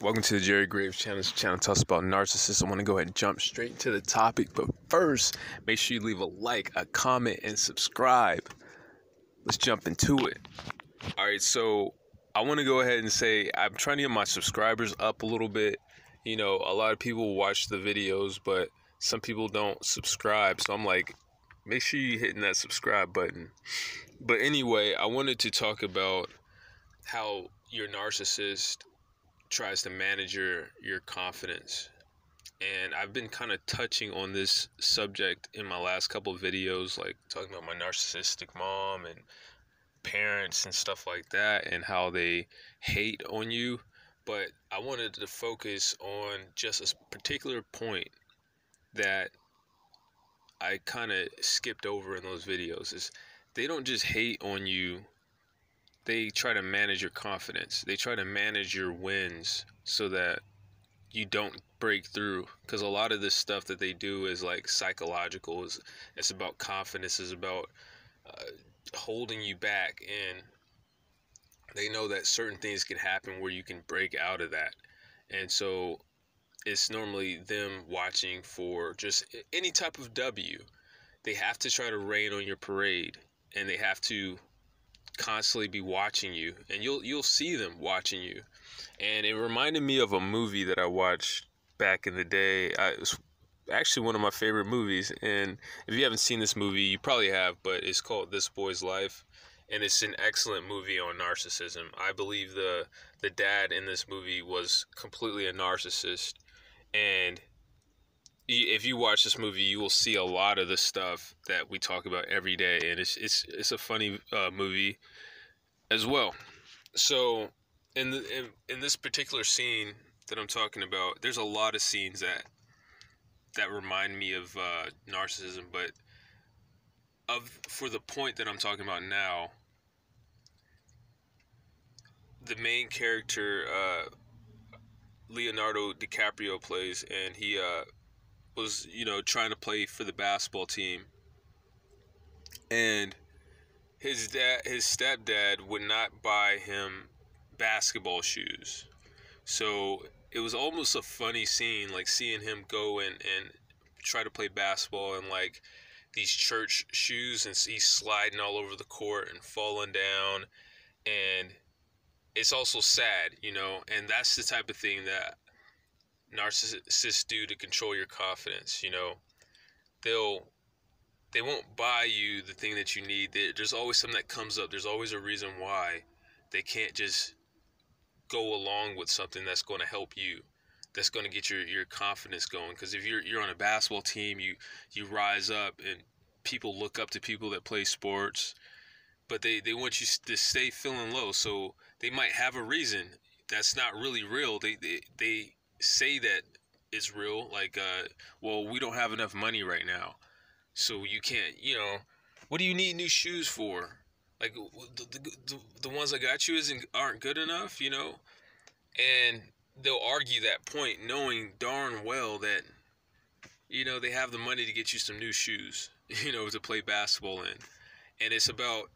Welcome to the Jerry Graves channel. This channel talks about narcissists. I want to go ahead and jump straight to the topic, but first, make sure you leave a like, a comment, and subscribe. Let's jump into it. All right, so I want to go ahead and say I'm trying to get my subscribers up a little bit. You know, a lot of people watch the videos, but some people don't subscribe. So I'm like, make sure you're hitting that subscribe button. But anyway, I wanted to talk about how your narcissist tries to manage your confidence. And I've been kind of touching on this subject in my last couple of videos, like talking about my narcissistic mom and parents and stuff like that, and how they hate on you. But I wanted to focus on just a particular point that I kind of skipped over in those videos. Is they don't just hate on you, they try to manage your confidence. They try to manage your wins so that you don't break through. Because a lot of this stuff that they do is like psychological. It's about confidence. It's about holding you back. And they know that certain things can happen where you can break out of that. And so it's normally them watching for just any type of W. They have to try to rain on your parade. And they have to constantly be watching you, and you'll see them watching you. And it reminded me of a movie that I watched back in the day. It was actually one of my favorite movies, and if you haven't seen this movie, you probably have, but it's called This Boy's Life, and it's an excellent movie on narcissism. I believe the dad in this movie was completely a narcissist, and if you watch this movie, you will see a lot of the stuff that we talk about every day, and it's a funny movie as well. So in this particular scene that I'm talking about, there's a lot of scenes that remind me of narcissism, but for the point that I'm talking about now, the main character Leonardo DiCaprio plays, and he was, trying to play for the basketball team, and his stepdad would not buy him basketball shoes. So it was almost a funny scene, like seeing him go and try to play basketball in like these church shoes, and he's sliding all over the court and falling down. And it's also sad, and that's the type of thing that narcissists do to control your confidence. They won't buy you the thing that you need. There's always something that comes up. There's always a reason why they can't just go along with something that's going to help you, that's going to get your confidence going. Because if you're on a basketball team, you rise up, and people look up to people that play sports, but they want you to stay feeling low. So they might have a reason that's not really real. They say that it's real, like, well, we don't have enough money right now, so you can't, what do you need new shoes for? Like, the ones I got you aren't good enough, and they'll argue that point knowing darn well that, they have the money to get you some new shoes, to play basketball in. And it's about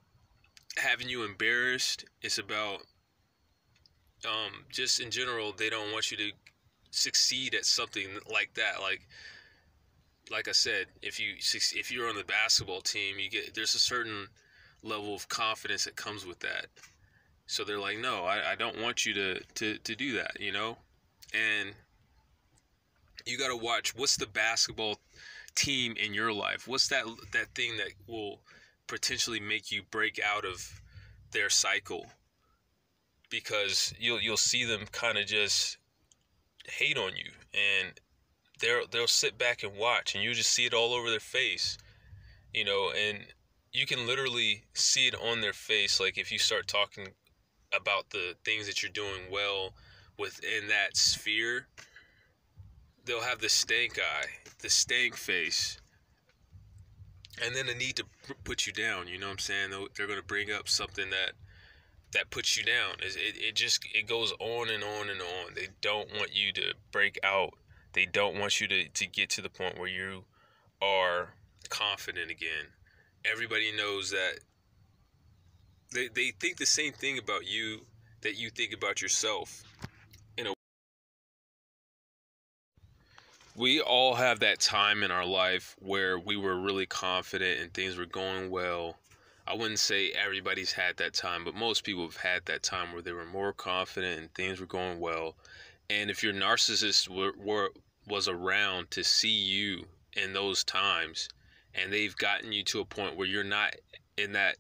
having you embarrassed. It's about just in general, they don't want you to succeed at something like that. Like I said, if you're on the basketball team, there's a certain level of confidence that comes with that. So they're like, no, I don't want you to do that, And you got to watch, what's the basketball team in your life? What's that thing that will potentially make you break out of their cycle? Because you'll see them kind of just hate on you, and they'll sit back and watch, and you just see it all over their face, and you can literally see it on their face. Like, if you start talking about the things that you're doing well within that sphere, they'll have the stank eye, the stank face, and then the need to put you down. You know what I'm saying? They're going to bring up something that puts you down. It goes on and on and on. They don't want you to break out. They don't want you to get to the point where you are confident again. Everybody knows that they think the same thing about you that you think about yourself. We all have that time in our life where we were really confident and things were going well. I wouldn't say everybody's had that time, but most people have had that time where they were more confident and things were going well. And if your narcissist was around to see you in those times, and they've gotten you to a point where you're not in that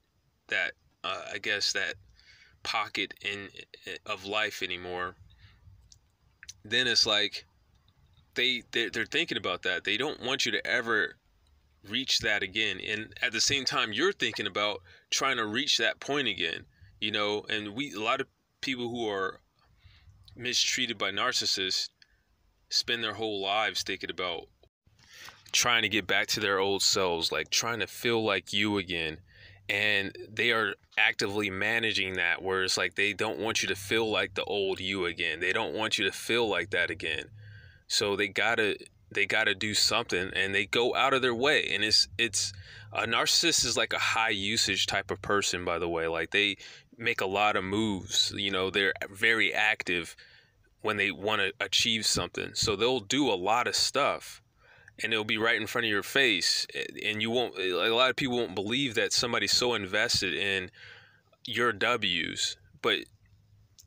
I guess that pocket of life anymore, then it's like they're thinking about that. They don't want you to ever reach that again, and at the same time you're thinking about trying to reach that point again, and a lot of people who are mistreated by narcissists spend their whole lives thinking about trying to get back to their old selves, like trying to feel like you again. And they are actively managing that, where it's like they don't want you to feel like the old you again. They don't want you to feel like that again. So they gotta do something, and they go out of their way. And it's a narcissist is like a high usage type of person, by the way. Like, they make a lot of moves. They're very active when they want to achieve something. So they'll do a lot of stuff, and it'll be right in front of your face, and you won't. A lot of people won't believe that somebody's so invested in your W's, but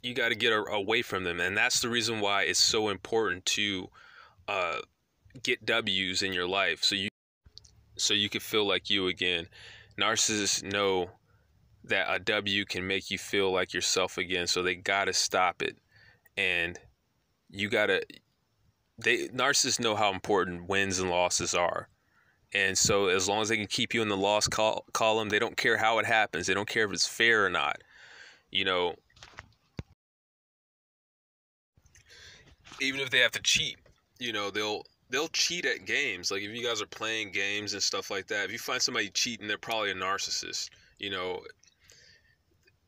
you got to get away from them. And that's the reason why it's so important to get W's in your life, so you can feel like you again. Narcissists know that a W can make you feel like yourself again, so they got to stop it. And narcissists know how important wins and losses are. And so as long as they can keep you in the loss column, they don't care how it happens. They don't care if it's fair or not. Even if they have to cheat, they'll cheat at games. Like, if you guys are playing games and stuff like that, if you find somebody cheating, they're probably a narcissist.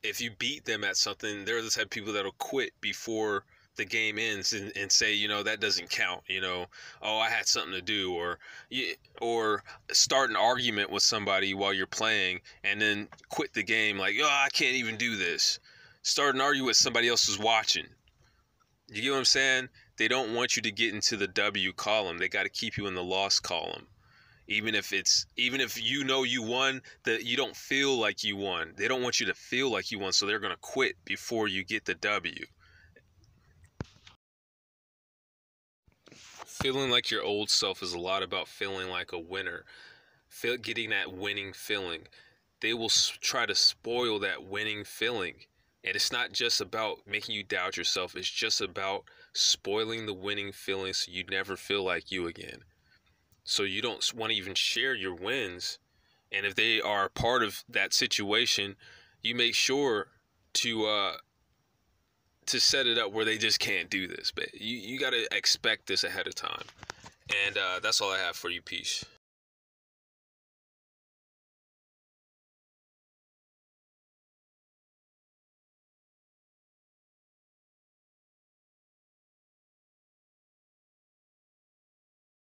If you beat them at something, they're the type of people that'll quit before the game ends and say, that doesn't count. Oh, I had something to do, or start an argument with somebody while you're playing and then quit the game. Like, oh, I can't even do this. Start an argument with somebody else who's watching. You get what I'm saying? They don't want you to get into the W column. They got to keep you in the loss column. Even if you won, that you don't feel like you won. They don't want you to feel like you won, so they're going to quit before you get the W. Feeling like your old self is a lot about feeling like a winner. Getting that winning feeling. They will try to spoil that winning feeling. And it's not just about making you doubt yourself. It's just about spoiling the winning feeling so you never feel like you again. So you don't want to even share your wins. And if they are part of that situation, you make sure to set it up where they just can't do this. But you got to expect this ahead of time. And that's all I have for you. Peace.